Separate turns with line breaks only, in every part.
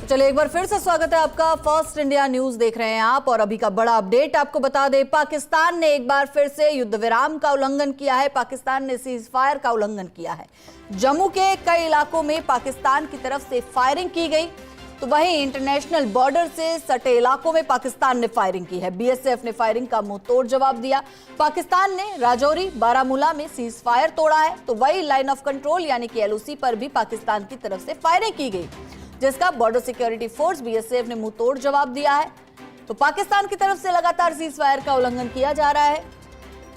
चलिए एक बार फिर से स्वागत है आपका। फर्स्ट इंडिया न्यूज देख रहे हैं आप और अभी का बड़ा अपडेट आपको बता दें, पाकिस्तान ने एक बार फिर से युद्ध विराम का उल्लंघन किया है। पाकिस्तान ने सीज फायर का उल्लंघन किया है। जम्मू के कई इलाकों में पाकिस्तान की तरफ से फायरिंग की गई, तो वहीं इंटरनेशनल बॉर्डर से सटे इलाकों में पाकिस्तान ने फायरिंग की है। बीएसएफ ने फायरिंग का मुंह तोड़ जवाब दिया। पाकिस्तान ने राजौरी बारामूला में सीज फायर तोड़ा है, तो वही लाइन ऑफ कंट्रोल यानी कि एलओसी पर भी पाकिस्तान की तरफ से फायरिंग की गई, जिसका बॉर्डर सिक्योरिटी फोर्स बीएसएफ ने मुंह तोड़ जवाब दिया है। तो पाकिस्तान की तरफ से लगातार सीज फायर का उल्लंघन किया जा रहा है।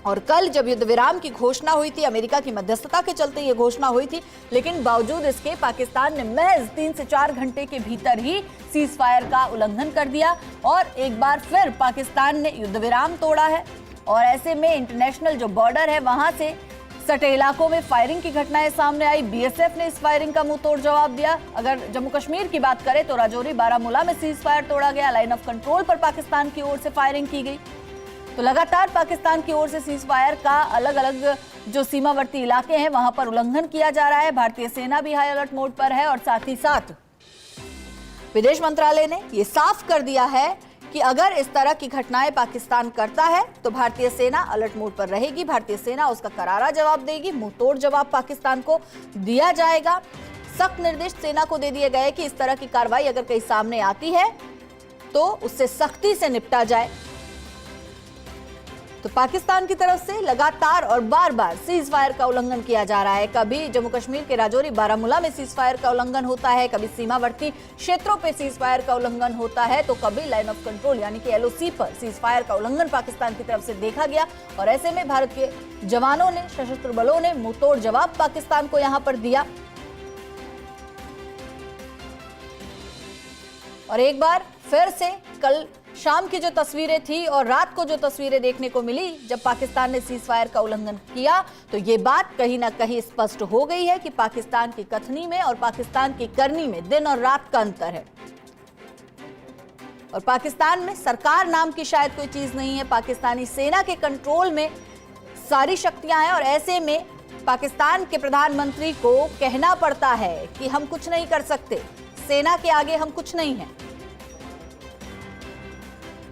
और कल जब युद्ध विराम की घोषणा हुई थी, अमेरिका की मध्यस्थता के चलते ये घोषणा हुई थी, लेकिन बावजूद इसके पाकिस्तान ने महज 3 से 4 घंटे के भीतर ही सीज फायर का उल्लंघन कर दिया और एक बार फिर पाकिस्तान ने युद्ध विराम तोड़ा है। और ऐसे में इंटरनेशनल जो बॉर्डर है वहां से सटे इलाकों में फायरिंग की घटनाएं सामने आई। बीएसएफ ने इस फायरिंग का मुंह तोड़ जवाब दिया। अगर जम्मू कश्मीर की बात करें तो राजौरी बारामूला में सीज फायर तोड़ा गया। लाइन ऑफ कंट्रोल पर पाकिस्तान की ओर से फायरिंग की गई। तो लगातार पाकिस्तान की ओर से सीज फायर का अलग अलग जो सीमावर्ती इलाके हैं वहां पर उल्लंघन किया जा रहा है। भारतीय सेना भी हाई अलर्ट मोड पर है और साथ ही साथ विदेश मंत्रालय ने यह साफ कर दिया है कि अगर इस तरह की घटनाएं पाकिस्तान करता है तो भारतीय सेना अलर्ट मोड पर रहेगी। भारतीय सेना उसका करारा जवाब देगी, मुंह तोड़ जवाब पाकिस्तान को दिया जाएगा। सख्त निर्देश सेना को दे दिए गए कि इस तरह की कार्रवाई अगर कहीं सामने आती है तो उससे सख्ती से निपटा जाए। तो पाकिस्तान की तरफ से लगातार और बार बार सीज फायर का उल्लंघन किया जा रहा है। कभी जम्मू कश्मीर के राजौरी बारामूला में सीज फायर का उल्लंघन होता है, कभी सीमावर्ती क्षेत्रों पे सीज फायर का उल्लंघन होता है, तो कभी लाइन ऑफ कंट्रोल यानी कि एलओसी पर सीज फायर का उल्लंघन पाकिस्तान की तरफ से देखा गया। और ऐसे में भारत के जवानों ने, सशस्त्र बलों ने मुंहतोड़ जवाब पाकिस्तान को यहां पर दिया। और एक बार फिर से कल शाम की जो तस्वीरें थी और रात को जो तस्वीरें देखने को मिली जब पाकिस्तान ने सीज फायर का उल्लंघन किया, तो ये बात कहीं ना कहीं स्पष्ट हो गई है कि पाकिस्तान की कथनी में और पाकिस्तान की करनी में दिन और रात का अंतर है। और पाकिस्तान में सरकार नाम की शायद कोई चीज नहीं है। पाकिस्तानी सेना के कंट्रोल में सारी शक्तियां हैं और ऐसे में पाकिस्तान के प्रधानमंत्री को कहना पड़ता है कि हम कुछ नहीं कर सकते, सेना के आगे हम कुछ नहीं हैं।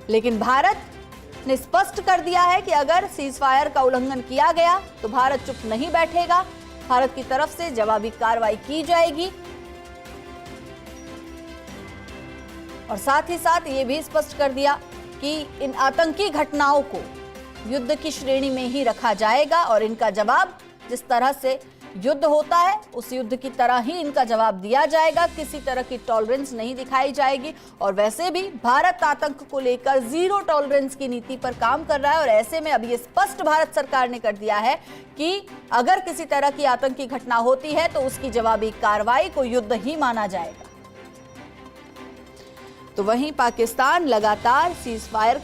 लेकिन भारत ने स्पष्ट कर दिया है कि अगर सीज फायर का उल्लंघन किया गया तो भारत चुप नहीं बैठेगा। भारत की तरफ से जवाबी कार्रवाई की जाएगी। और साथ ही साथ ये भी स्पष्ट कर दिया कि इन आतंकी घटनाओं को युद्ध की श्रेणी में ही रखा जाएगा और इनका जवाब जिस तरह से युद्ध होता है उस युद्ध की तरह ही इनका जवाब दिया जाएगा। किसी तरह की टॉलरेंस नहीं दिखाई जाएगी। और वैसे भी भारत आतंक को लेकर जीरो टॉलरेंस की नीति पर काम कर रहा है। और ऐसे में अब ये स्पष्ट भारत सरकार ने कर दिया है कि अगर किसी तरह की आतंकी घटना होती है तो उसकी जवाबी कार्रवाई को युद्ध ही माना जाएगा। तो वहीं पाकिस्तान लगातार सीज फायर